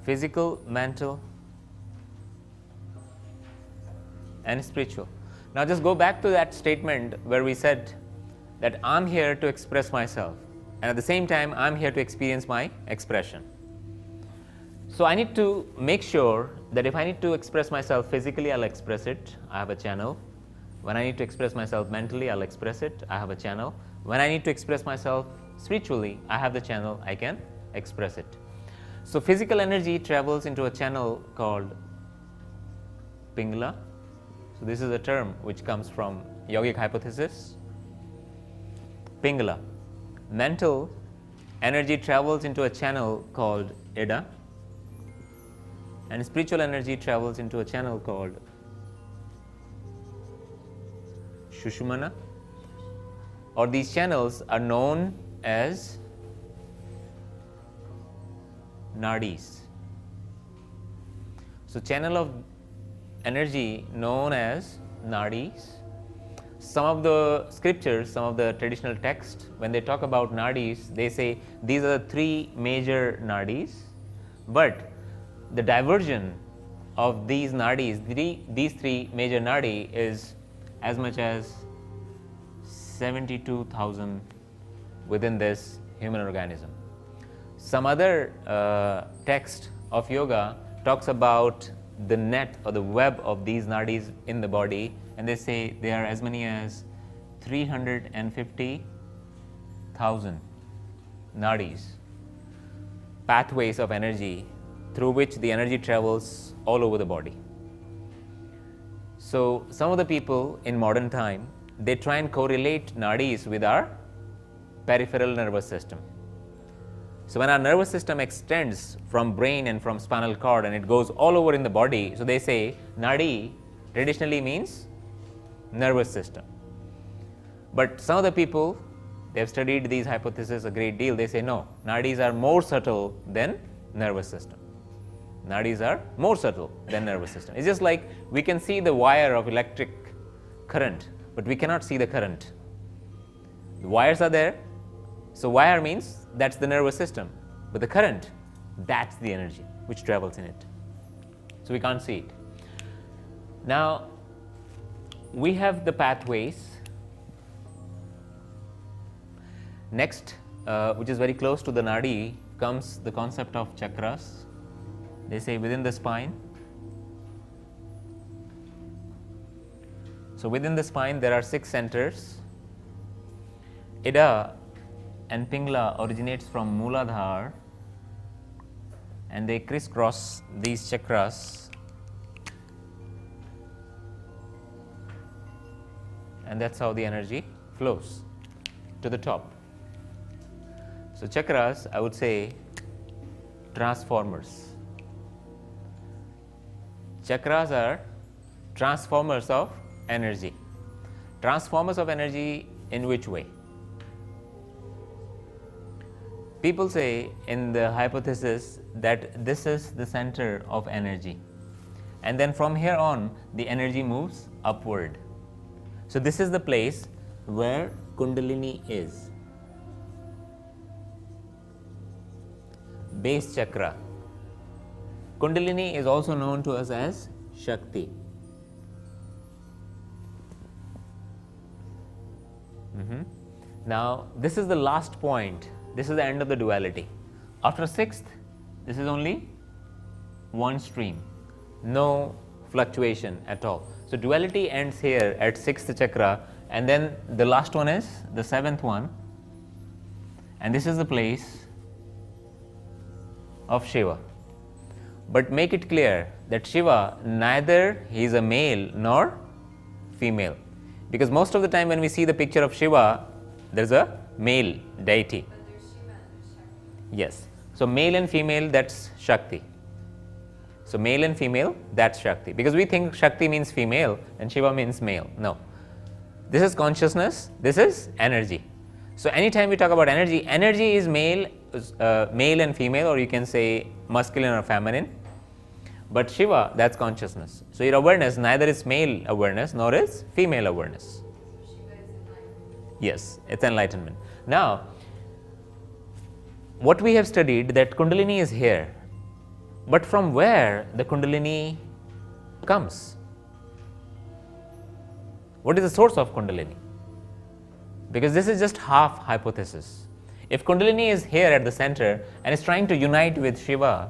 physical, mental, and spiritual. Now just go back to that statement where we said that I'm here to express myself, and at the same time I'm here to experience my expression. So I need to make sure that if I need to express myself physically, I'll express it, I have a channel. When I need to express myself mentally, I'll express it, I have a channel. When I need to express myself spiritually, I have the channel, I can express it. So physical energy travels into a channel called Pingala. So this is a term which comes from yogic hypothesis. Pingala. Mental energy travels into a channel called Ida, and spiritual energy travels into a channel called Shushumana, or these channels are known as nadis. So channel of energy known as nadis. Some of the scriptures, some of the traditional texts, when they talk about nadis, they say these are the three major nadis, but the diversion of these nadis, these three major nadi, is as much as 72,000 within this human organism. Some other text of yoga talks about the net or the web of these nadis in the body, and they say they are as many as 350,000 nadis, pathways of energy through which the energy travels all over the body. So some of the people in modern time, they try and correlate nadis with our peripheral nervous system. So when our nervous system extends from brain and from spinal cord and it goes all over in the body, so they say nadi traditionally means nervous system. But some of the people, they have studied these hypotheses a great deal, they say no, nadis are more subtle than nervous system. Nadis are more subtle than nervous system. It's just like we can see the wire of electric current, but we cannot see the current. The wires are there, so wire means that's the nervous system, but the current, that's the energy which travels in it. So we can't see it. Now we have the pathways. Next, which is very close to the nadi, comes the concept of chakras. They say within the spine. So within the spine there are 6 centers. Ida and Pingala originates from Mooladhara, and they crisscross these chakras, and that's how the energy flows to the top. So chakras, I would say, transformers. Chakras are transformers of energy. Transformers of energy in which way? People say in the hypothesis that this is the center of energy, and then from here on the energy moves upward. So this is the place where Kundalini is. Base chakra. Kundalini is also known to us as Shakti. Now this is the last point. This is the end of the duality. After 6th, this is only one stream, no fluctuation at all. So duality ends here at 6th chakra, and then the last one is the 7th one, and this is the place of Shiva. But make it clear that Shiva, neither he is a male nor female, because most of the time when we see the picture of Shiva, there is a male deity. Yes. So male and female, that's Shakti. So male and female, that's Shakti. Because we think Shakti means female and Shiva means male. No. This is consciousness, this is energy. So anytime we talk about energy, energy is male and female, or you can say masculine or feminine. But Shiva, that's consciousness. So your awareness neither is male awareness nor is female awareness. Yes, it's enlightenment. Now, what we have studied, that Kundalini is here, But from where the Kundalini comes? What is the source of Kundalini? Because this is just half hypothesis. If Kundalini is here at the center and is trying to unite with Shiva,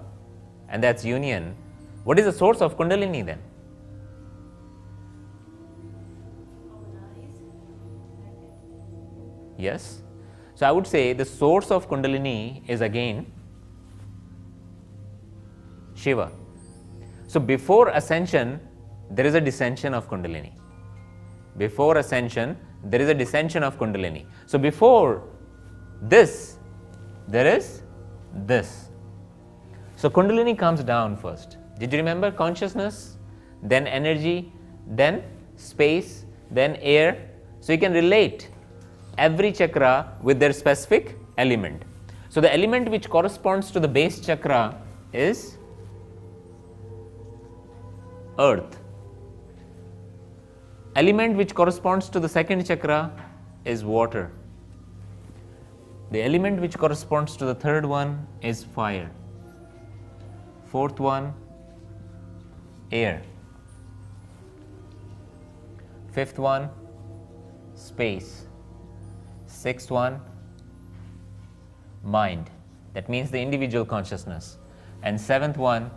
and that's union, what is the source of Kundalini then? Yes. So I would say the source of Kundalini is again Shiva. So before ascension, there is a descension of Kundalini. Before ascension, there is a descension of Kundalini. So before this, there is this. So Kundalini comes down first. Did you remember? Consciousness, then energy, then space, then air. So you can relate every chakra with their specific element. So the element which corresponds to the base chakra is earth. Element which corresponds to the second chakra is water. The element which corresponds to the third one is fire. Fourth one, air. Fifth one, space. Sixth one, mind. That means the individual consciousness. And seventh one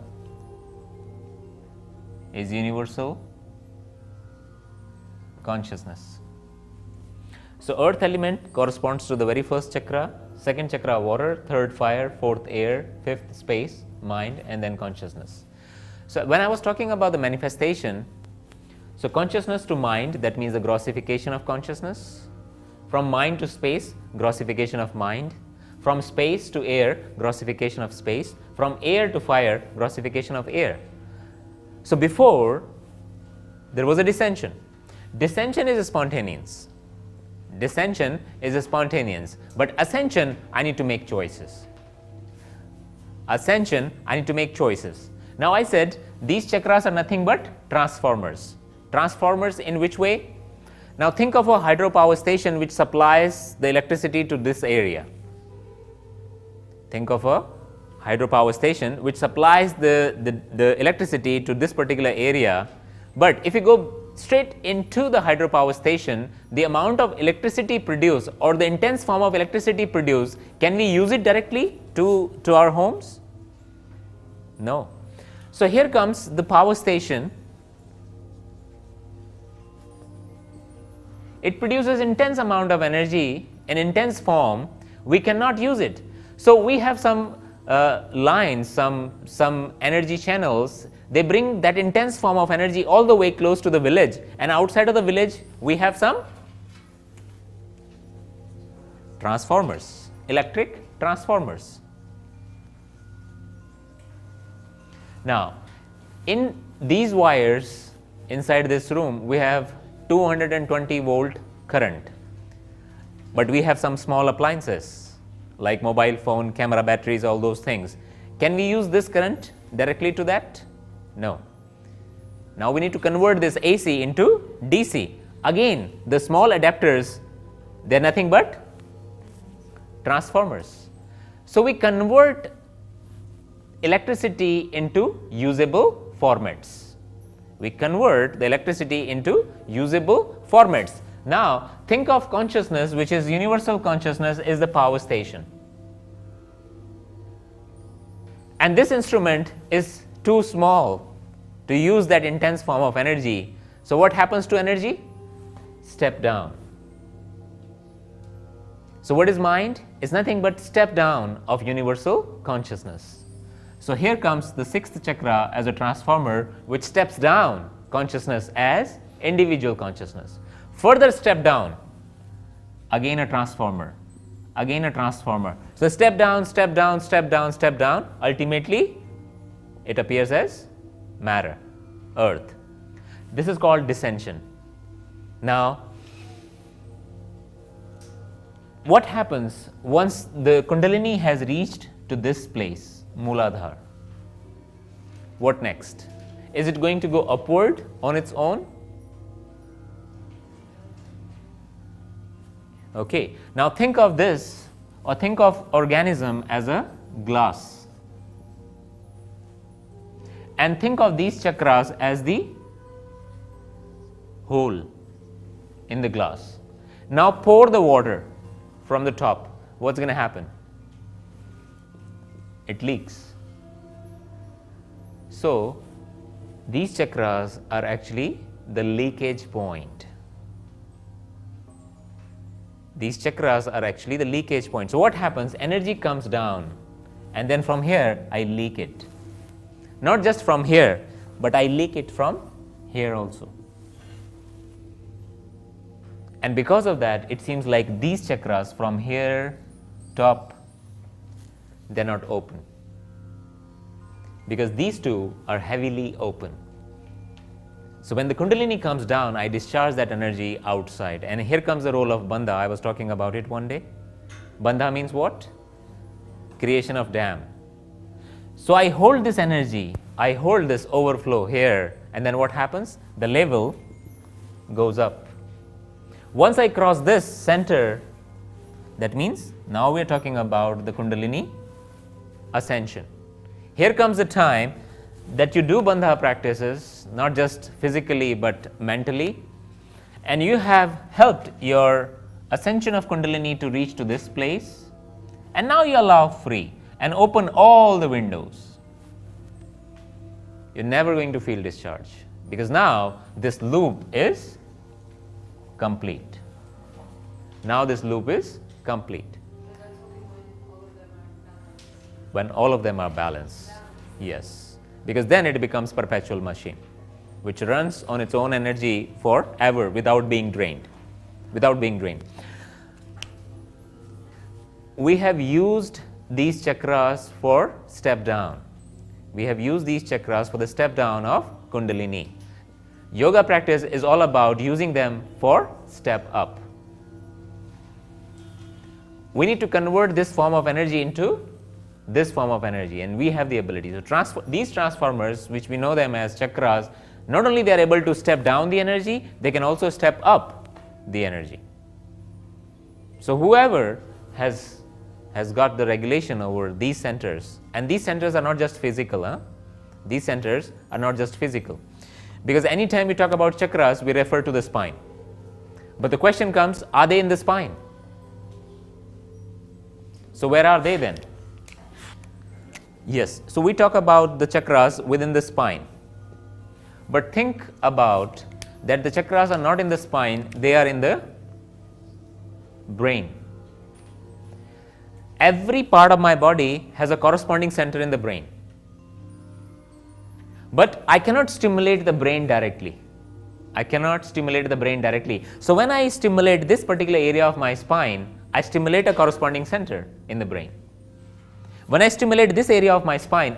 is universal consciousness. So earth element corresponds to the very first chakra, second chakra water, third fire, fourth air, fifth space, mind, and then consciousness. So when I was talking about the manifestation, so consciousness to mind, that means the grossification of consciousness. From mind to space, grossification of mind. From space to air, grossification of space. From air to fire, grossification of air. So before, there was a descension. Descension is spontaneous. Descension is spontaneous. But ascension, I need to make choices. Ascension, I need to make choices. Now I said these chakras are nothing but transformers. Transformers in which way? Now think of a hydropower station which supplies the electricity to this area. Think of a hydropower station which supplies the electricity to this particular area. But if you go straight into the hydropower station, the amount of electricity produced or the intense form of electricity produced, can we use it directly to our homes? No. So here comes the power station. It produces intense amount of energy in intense form. We cannot use it. So we have some lines, some energy channels. They bring that intense form of energy all the way close to the village, and outside of the village we have some transformers, electric transformers. Now in these wires inside this room we have 220 volt current, but we have some small appliances like mobile phone, camera batteries, all those things. Can we use this current directly to that? No. Now we need to convert this AC into DC. Again, the small adapters, they are nothing but transformers. So we convert electricity into usable formats. We convert the electricity into usable formats. Now think of consciousness, which is universal consciousness, is the power station. And this instrument is too small to use that intense form of energy. So what happens to energy? Step down. So what is mind? It's nothing but step down of universal consciousness. So here comes the sixth chakra as a transformer which steps down consciousness as individual consciousness. Further step down, again a transformer, again a transformer. So step down, step down, step down, step down. Ultimately, it appears as matter, earth. This is called descension. Now, what happens once the Kundalini has reached to this place, Mooladhara? What next? Is it going to go upward on its own? Okay, now think of this, or think of organism as a glass. and think of these chakras as the hole in the glass. Now pour the water from the top. What's going to happen? It leaks. So these chakras are actually the leakage point. These chakras are actually the leakage point. So what happens? Energy comes down, and then from here I leak it. Not just from here, but I leak it from here also. And because of that, it seems like these chakras from here, top, they're not open. Because these two are heavily open. So when the Kundalini comes down, I discharge that energy outside. And here comes the role of Bandha. I was talking about it one day. Bandha means what? Creation of dam. So I hold this energy, I hold this overflow here, and then what happens? The level goes up. Once I cross this center, that means now we are talking about the Kundalini ascension. Here comes the time that you do Bandha practices, not just physically but mentally, and you have helped your ascension of Kundalini to reach to this place, and now you allow free and open all the windows. You're never going to feel discharge, because now this loop is complete. Now this loop is complete. When all of them are balanced. Yes. Because then it becomes perpetual machine, which runs on its own energy forever without being drained. Without being drained. We have used these chakras for step down. We have used these chakras for the step down of Kundalini. Yoga practice is all about using them for step up. We need to convert this form of energy into this form of energy, and we have the ability to these transformers, which we know them as chakras. Not only they are able to step down the energy, they can also step up the energy. So whoever has got the regulation over these centers, and these centers are not just physical. These centers are not just physical. Because anytime we talk about chakras, we refer to the spine. But the question comes, are they in the spine? So where are they then? Yes, so we talk about the chakras within the spine. But think about that the chakras are not in the spine, they are in the brain. Every part of my body has a corresponding center in the brain. But I cannot stimulate the brain directly. I cannot stimulate the brain directly. So when I stimulate this particular area of my spine, I stimulate a corresponding center in the brain. When I stimulate this area of my spine,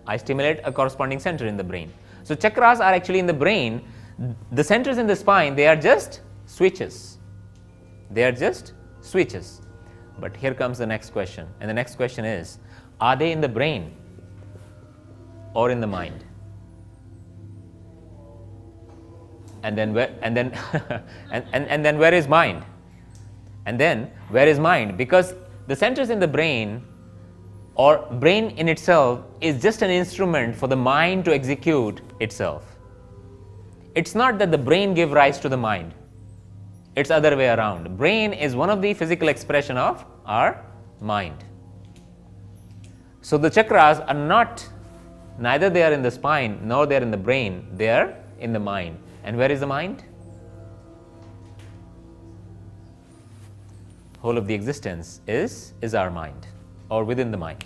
I stimulate a corresponding center in the brain. So chakras are actually in the brain. The centers in the spine, they are just switches. They are just switches. But here comes the next question. And the next question is, are they in the brain or in the mind? And then where and then where is mind? And then where is mind? Because the centers in the brain, or brain in itself, is just an instrument for the mind to execute itself. It's not that the brain gives rise to the mind. It's other way around. Brain is one of the physical expression of our mind. So the chakras are not, neither they are in the spine nor they are in the brain, they are in the mind. And where is the mind? Whole of the existence is our mind, or within the mind.